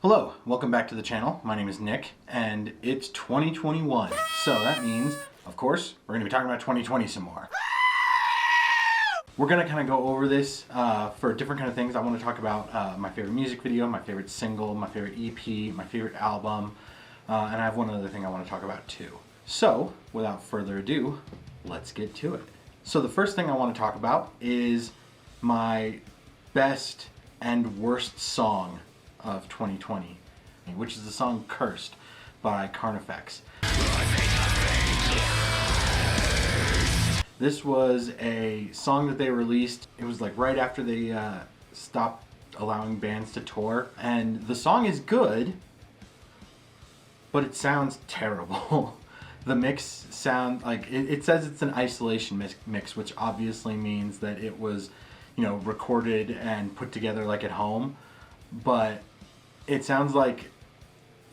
Hello, welcome back to the channel. My name is Nick, and it's 2021. So that means, of course, we're going to be talking about 2020 some more. We're going to kind of go over this for different kind of things. I want to talk about my favorite music video, my favorite single, my favorite EP, my favorite album, and I have one other thing I want to talk about too. So, without further ado, let's get to it. So the first thing I want to talk about is my best and worst song of 2020, which is the song Cursed by Carnifex. This was a song that they released. It was like right after they stopped allowing bands to tour, and the song is good, but it sounds terrible. The mix sound like it says it's an isolation mix, which obviously means that it was, recorded and put together like at home, but it sounds like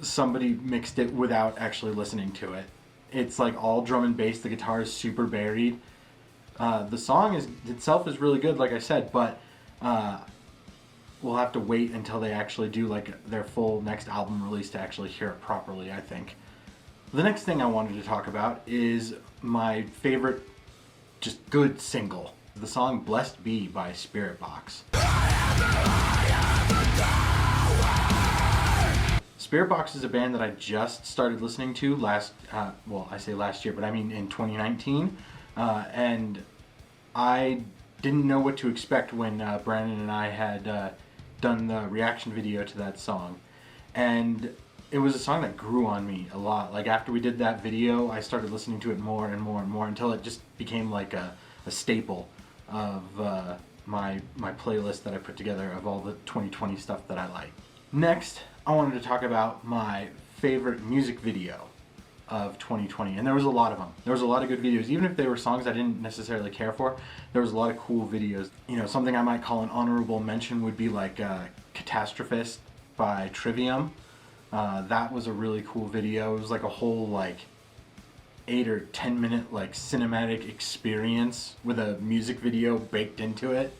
somebody mixed it without actually listening to it. It's like all drum and bass. The guitar is super buried. The song itself is really good, like I said, but we'll have to wait until they actually do like their full next album release to actually hear it properly, I think. The next thing I wanted to talk about is my favorite, just good single. The song Blessed Be by Spiritbox. Spiritbox is a band that I just started listening to I say last year, but I mean in 2019. And I didn't know what to expect when Brandon and I had done the reaction video to that song. And it was a song that grew on me a lot. Like after we did that video, I started listening to it more and more and more until it just became like a staple of my playlist that I put together of all the 2020 stuff that I like. Next, I wanted to talk about my favorite music video of 2020, and there was a lot of them. There was a lot of good videos, even if they were songs I didn't necessarily care for. There was a lot of cool videos. Something I might call an honorable mention would be like Catastrophist by Trivium. That was a really cool video. It was like a whole 8 or 10 minute cinematic experience with a music video baked into it.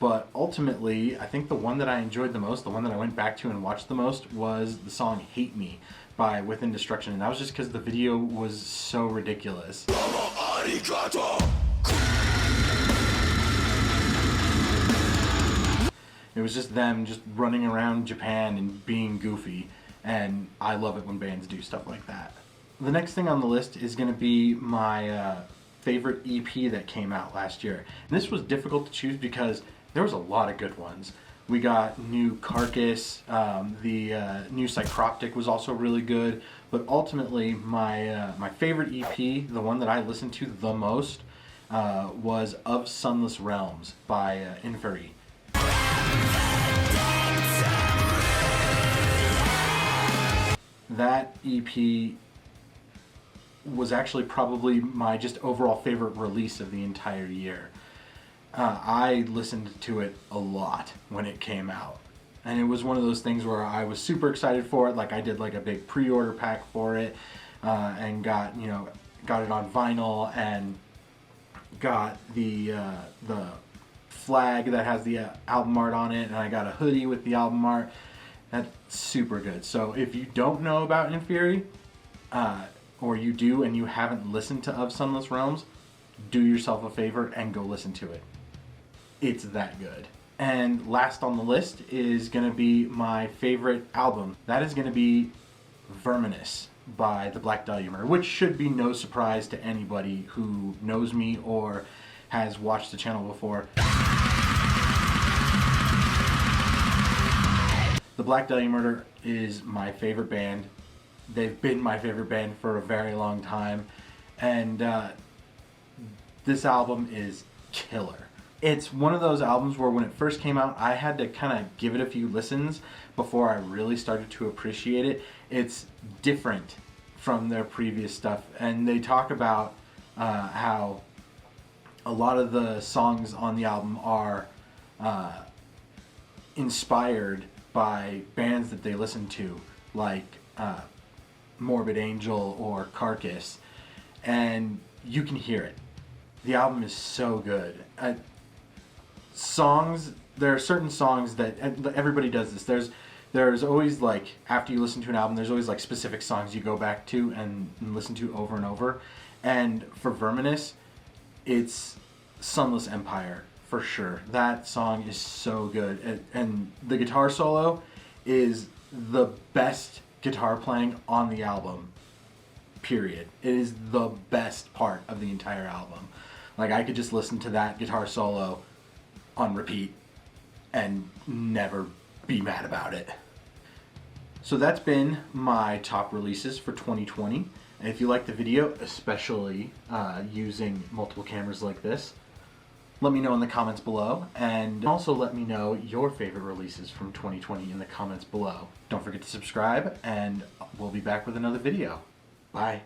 But ultimately, I think the one that I enjoyed the most, the one that I went back to and watched the most, was the song Hate Me by Within Destruction. And that was just because the video was so ridiculous. It was just them just running around Japan and being goofy. And I love it when bands do stuff like that. The next thing on the list is going to be my favorite EP that came out last year. And this was difficult to choose because there was a lot of good ones. We got new Carcass, the new Psychroptic was also really good, but ultimately my favorite EP, the one that I listened to the most, was Of Sunless Realms by Inferi. That EP was actually probably my just overall favorite release of the entire year. I listened to it a lot when it came out, and it was one of those things where I was super excited for it. Like I did a big pre-order pack for it, and got it on vinyl and got the flag that has the album art on it, and I got a hoodie with the album art. That's super good. So if you don't know about Inferi, or you do and you haven't listened to Of Sunless Realms, do yourself a favor and go listen to it. It's that good. And last on the list is going to be my favorite album. That is going to be Verminous by the Black Dahlia Murder, which should be no surprise to anybody who knows me or has watched the channel before. The Black Dahlia Murder is my favorite band. They've been my favorite band for a very long time, and this album is killer. It's one of those albums where when it first came out, I had to kind of give it a few listens before I really started to appreciate it. It's different from their previous stuff, and they talk about how a lot of the songs on the album are inspired by bands that they listen to, like Morbid Angel or Carcass, and you can hear it. The album is so good. There are certain songs that everybody does this. There's there's always like, after you listen to an album, there's always like specific songs you go back to and listen to over and over. And for Verminous, it's Sunless Empire for sure. That song is so good, and the guitar solo is the best guitar playing on the album. Period. It is the best part of the entire album. Like, I could just listen to that guitar solo on repeat and never be mad about it. So that's been my top releases for 2020. And if you like the video, especially using multiple cameras like this, let me know in the comments below, and also let me know your favorite releases from 2020 in the comments below. Don't forget to subscribe, and we'll be back with another video. Bye.